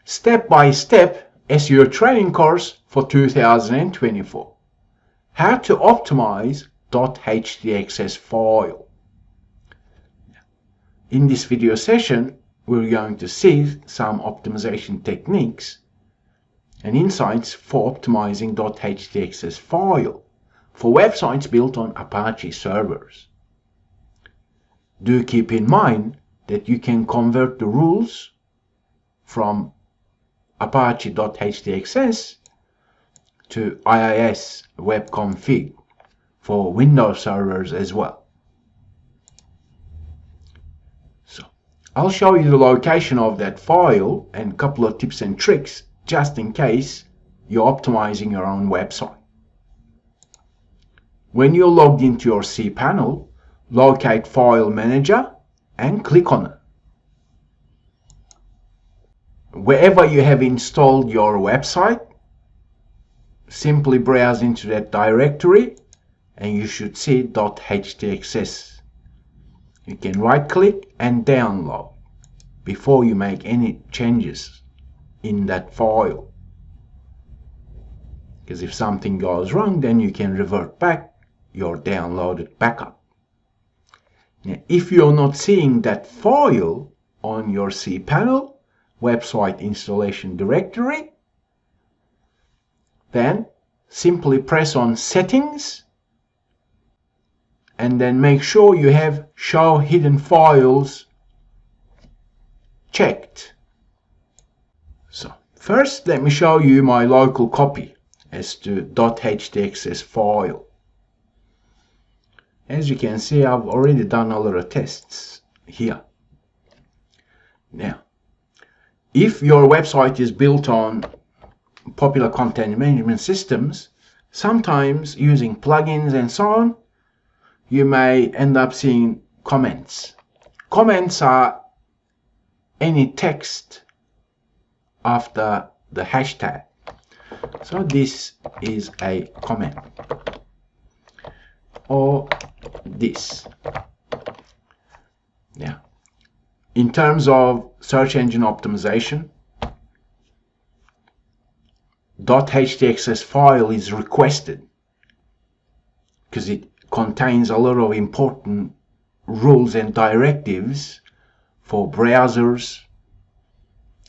Step-by-Step SEO Training Course for 2024. How to optimize htaccess file. In this video session, we're going to see some optimization techniques and insights for optimizing htaccess file for websites built on Apache servers. Do keep in mind that you can convert the rules from Apache htaccess to IIS web config for Windows servers as well. So I'll show you the location of that file and a couple of tips and tricks just in case you're optimizing your own website. When you're logged into your cPanel, locate File Manager and click on it. Wherever you have installed your website, simply browse into that directory and you should see htaccess. You can right click and download before you make any changes in that file. Because if something goes wrong, then you can revert back your downloaded backup. Now, if you're not seeing that file on your cPanel website installation directory, then simply press on Settings and then make sure you have Show Hidden Files checked. So first, let me show you my local copy as to htaccess file. As you can see, I've already done a lot of tests here. Now, if your website is built on popular content management systems, sometimes using plugins and so on, you may end up seeing comments. Comments are any text after the hashtag. So this is a comment. Or this. Now, in terms of search engine optimization, htaccess file is requested because it contains a lot of important rules and directives for browsers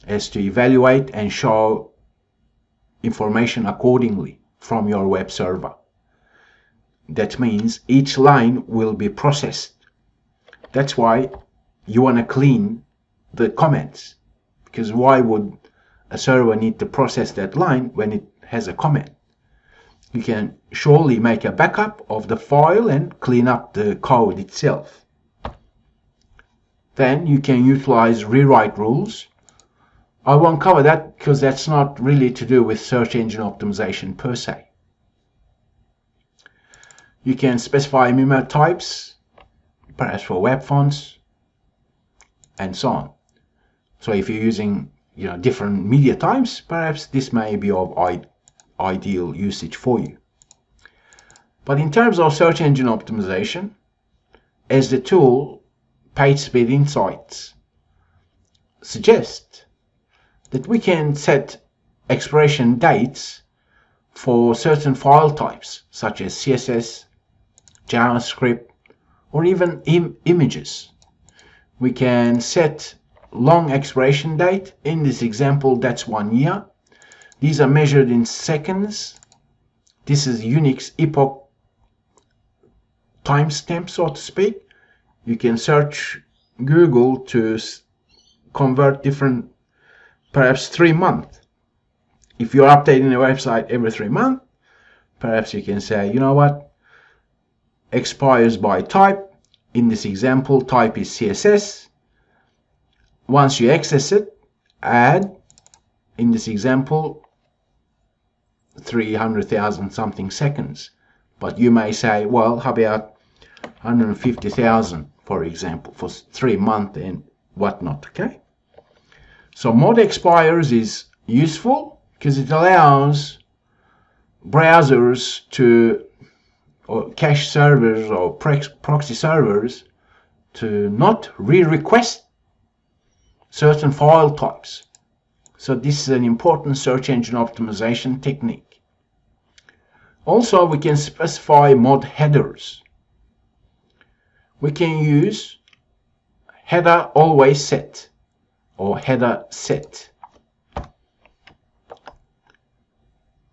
as to evaluate and show information accordingly from your web server. That means each line will be processed. That's why you want to clean the comments, because why would a server need to process that line when it has a comment? You can surely make a backup of the file and clean up the code itself. Then you can utilize rewrite rules. I won't cover that because that's not really to do with search engine optimization per se. You can specify image types, perhaps for web fonts, and so on. So if you're using different media types, perhaps this may be of ideal usage for you. But in terms of search engine optimization, as the tool PageSpeed Insights suggests, that we can set expiration dates for certain file types such as CSS, JavaScript, or even images. We can set long expiration date. In this example, that's 1 year. These are measured in seconds. This is Unix epoch timestamp, so to speak. You can search Google to convert different, perhaps 3 months. If you're updating a website every 3 months, perhaps you can say, you know what, expires by type. In this example, type is CSS. Once you access it, add, in this example, 300,000 something seconds. But you may say, well, how about 150,000, for example, for 3 months and whatnot, okay? So mod expires is useful because it allows browsers to, or cache servers or proxy servers to not re-request certain file types. So this is an important search engine optimization technique. Also, we can specify mod headers. We can use header always set or header set.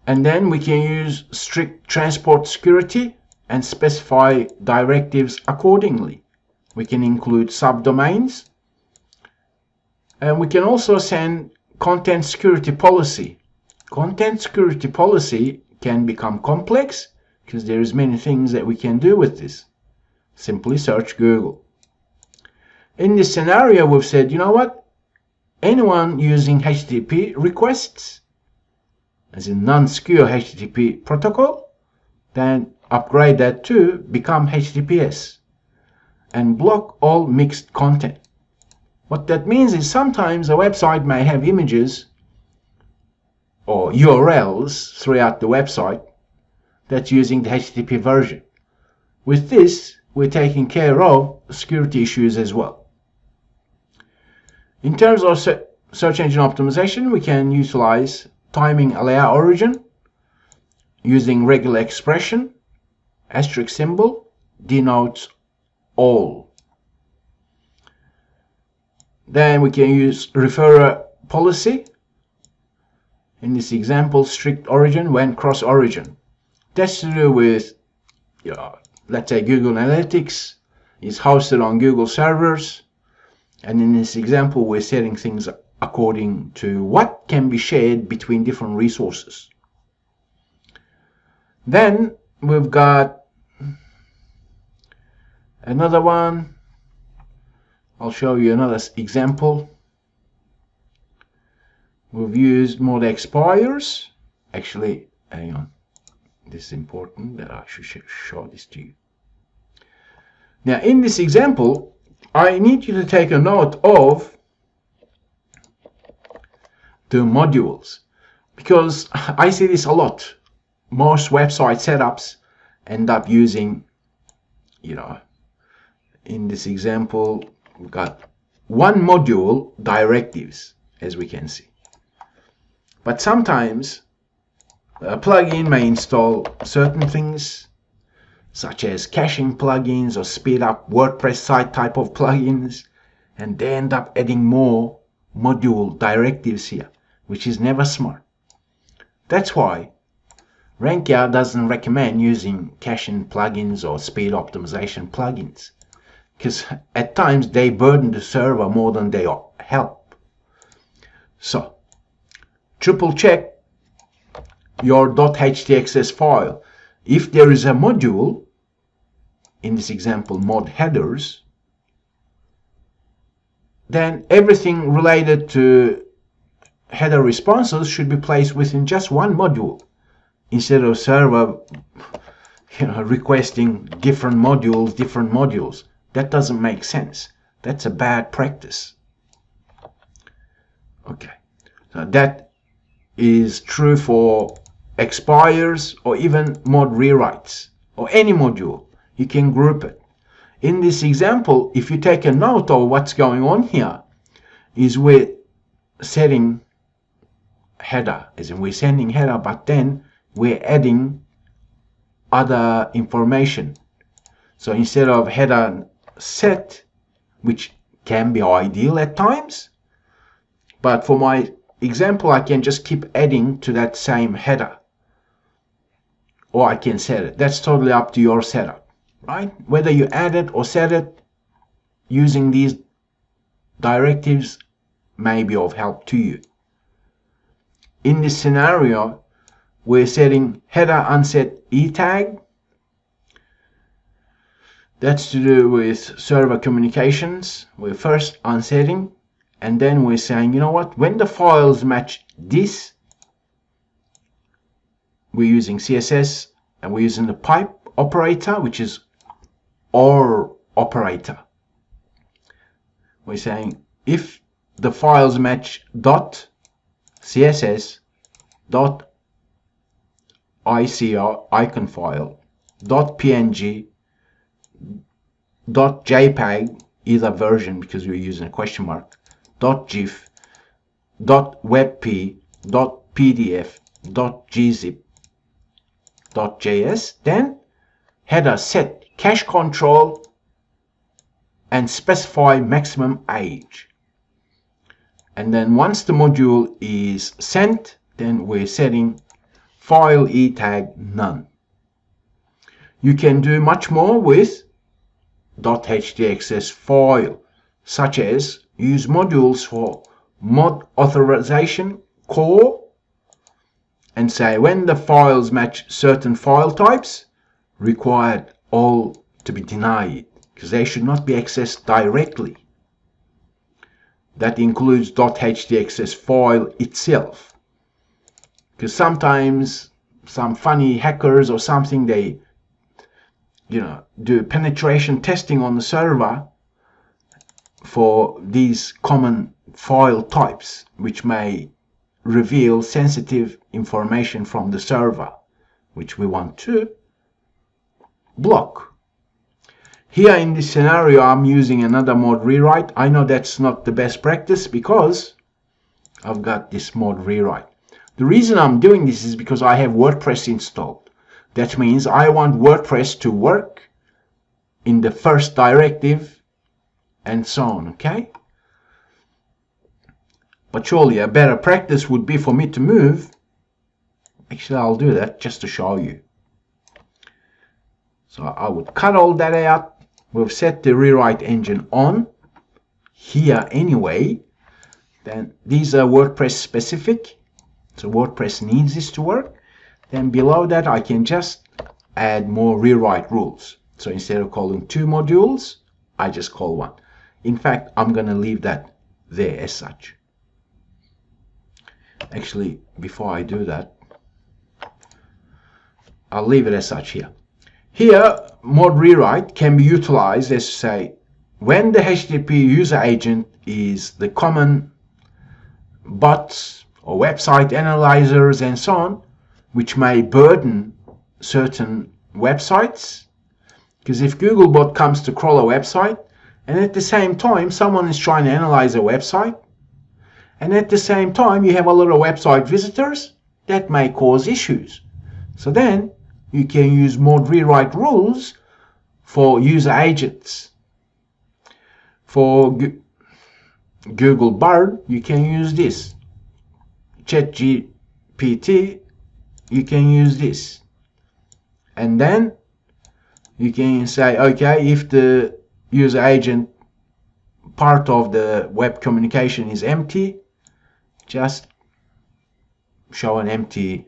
And then we can use strict transport security and specify directives accordingly. We can include subdomains, and we can also send content security policy. Content security policy can become complex because there is many things that we can do with this. Simply search Google. In this scenario, we've said, you know what? Anyone using HTTP requests, as in non-secure HTTP protocol, then upgrade that to become HTTPS and block all mixed content. What that means is sometimes a website may have images or URLs throughout the website that's using the HTTP version. With this, we're taking care of security issues as well. In terms of search engine optimization, we can utilize timing allow origin using regular expression, asterisk symbol denotes all. Then we can use referrer policy. In this example, strict origin when cross origin. That's to do with, let's say Google Analytics is hosted on Google servers. And in this example, we're setting things according to what can be shared between different resources. Then we've got another one. I'll show you another example. We've used mod expires. Actually, hang on. This is important that I should show this to you. Now, in this example, I need you to take a note of the modules, because I see this a lot. Most website setups end up using, in this example, we've got one module directives, as we can see. But sometimes a plugin may install certain things, such as caching plugins or speed up WordPress site type of plugins, and they end up adding more module directives here, which is never smart. That's why RankYa doesn't recommend using caching plugins or speed optimization plugins, because at times they burden the server more than they help. So triple check your htaccess file. If there is a module, in this example mod headers, then everything related to header responses should be placed within just one module, instead of server requesting different modules. That doesn't make sense. That's a bad practice. Okay, so that is true for expires or even mod rewrites or any module. You can group it. In this example, if you take a note of what's going on here, is we're setting header, as in we're sending header, but then we're adding other information. So instead of header set, which can be ideal at times, but for my example, I can just keep adding to that same header, or I can set it. That's totally up to your setup, right? Whether you add it or set it using these directives may be of help to you. In this scenario, we're setting header unset e tag. That's to do with server communications. We're first unsetting, and then we're saying, you know what, when the files match this, we're using CSS, and we're using the pipe operator, which is OR operator. We're saying if the files match dot CSS, dot ICO icon file, dot PNG, dot JPEG, either version because we're using a question mark, dot GIF, .webp, .pdf, .gzip, .js, then header set cache control and specify maximum age. And then once the module is sent, then we're setting file e-tag none. You can do much more with htaccess file, such as use modules for mod authorization core and say when the files match certain file types, required all to be denied because they should not be accessed directly. That includes htaccess file itself, because sometimes some funny hackers or something, they do penetration testing on the server for these common file types, which may reveal sensitive information from the server, which we want to block. Here in this scenario, I'm using another mod rewrite. I know that's not the best practice because I've got this mod rewrite. The reason I'm doing this is because I have WordPress installed. That means I want WordPress to work in the first directive and so on, okay? But surely a better practice would be for me to move. Actually, I'll do that just to show you. So I would cut all that out. We've set the rewrite engine on here anyway. Then these are WordPress specific. So WordPress needs this to work. Then below that, I can just add more rewrite rules. So instead of calling 2 modules, I just call 1. In fact, I'm going to leave that there as such. Actually, before I do that, I'll leave it as such here. Here, mod rewrite can be utilized as to say, when the HTTP user agent is the common bots or website analyzers and so on, which may burden certain websites. Because if Googlebot comes to crawl a website, and at the same time someone is trying to analyze a website, and at the same time you have a lot of website visitors, that may cause issues. So then you can use mod rewrite rules for user agents. For Google Bard, you can use this. ChatGPT, you can use this. And then you can say, okay, if the user agent part of the web communication is empty, just show an empty,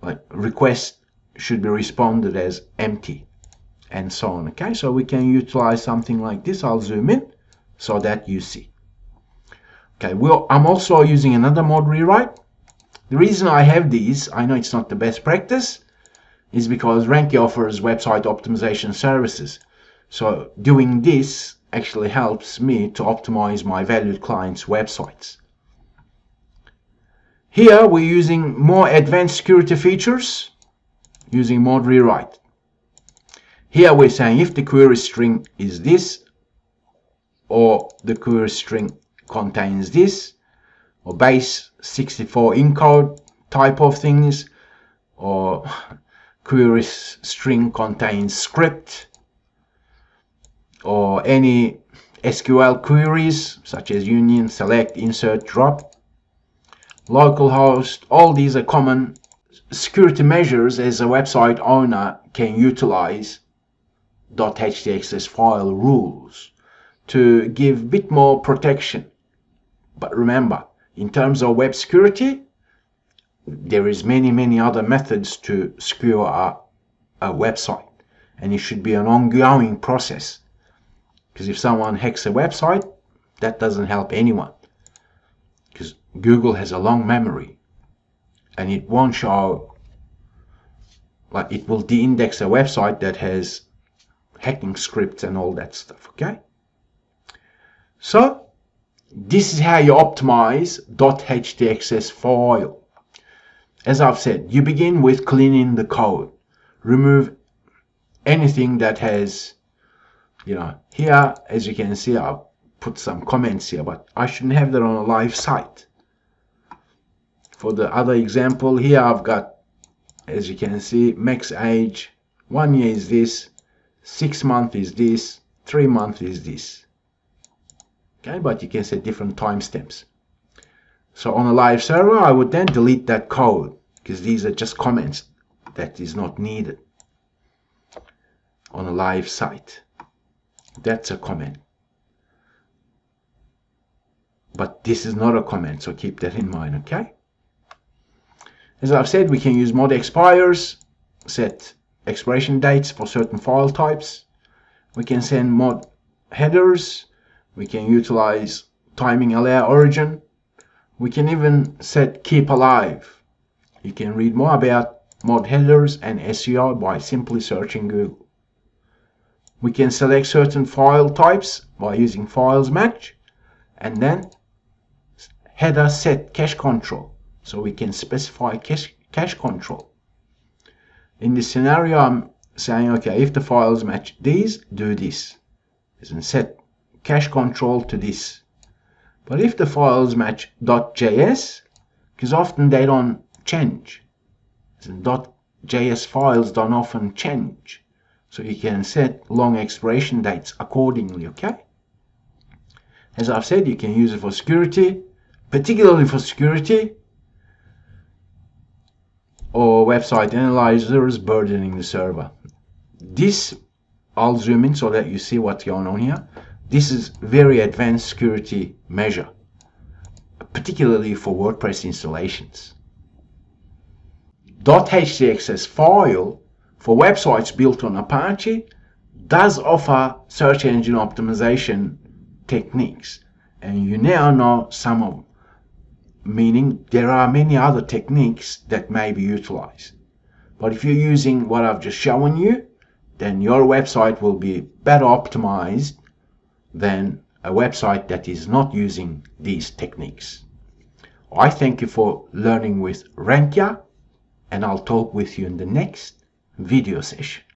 like request should be responded as empty and so on. Okay, so we can utilize something like this. I'll zoom in so that you see. Okay, I'm also using another mod rewrite. The reason I have these, I know it's not the best practice, is because RankYa offers website optimization services. So doing this actually helps me to optimize my valued clients' websites. Here we're using more advanced security features using mod rewrite. Here we're saying if the query string is this, or the query string contains this, or base 64 encode type of things, or query string contains script, or any SQL queries such as union, select, insert, drop, localhost. All these are common security measures as a website owner can utilize htaccess file rules to give a bit more protection. But remember, in terms of web security, there is many other methods to secure a website, and it should be an ongoing process, because if someone hacks a website, that doesn't help anyone, because Google has a long memory and it won't show, like it will de-index a website that has hacking scripts and all that stuff. Okay, so this is how you optimize htaccess file. As I've said, you begin with cleaning the code. Remove anything that has, here, as you can see, I've put some comments here, but I shouldn't have that on a live site. For the other example here, I've got, as you can see, max age, 1 year is this, 6 months is this, 3 months is this. Okay, but you can set different timestamps. So on a live server, I would then delete that code, because these are just comments that is not needed. On a live site, that's a comment. But this is not a comment, so keep that in mind, okay? As I've said, we can use mod expires, set expiration dates for certain file types. We can send mod headers. We can utilize timing allow origin. We can even set keep alive. You can read more about mod headers and SEO by simply searching Google. We can select certain file types by using files match, and then header set cache control. So we can specify cache control. In this scenario, I'm saying, okay, if the files match these, do this. And set cache control to this. But if the files match .js, because often they don't change. And .js files don't often change. So you can set long expiration dates accordingly, okay? As I've said, you can use it for security, particularly for security, or website analyzers burdening the server. This, I'll zoom in so that you see what's going on here. This is very advanced security measure, particularly for WordPress installations. .htaccess file for websites built on Apache does offer search engine optimization techniques, and you now know some of them. Meaning there are many other techniques that may be utilized. But if you're using what I've just shown you, then your website will be better optimized than a website that is not using these techniques. I thank you for learning with RankYa, and I'll talk with you in the next video session.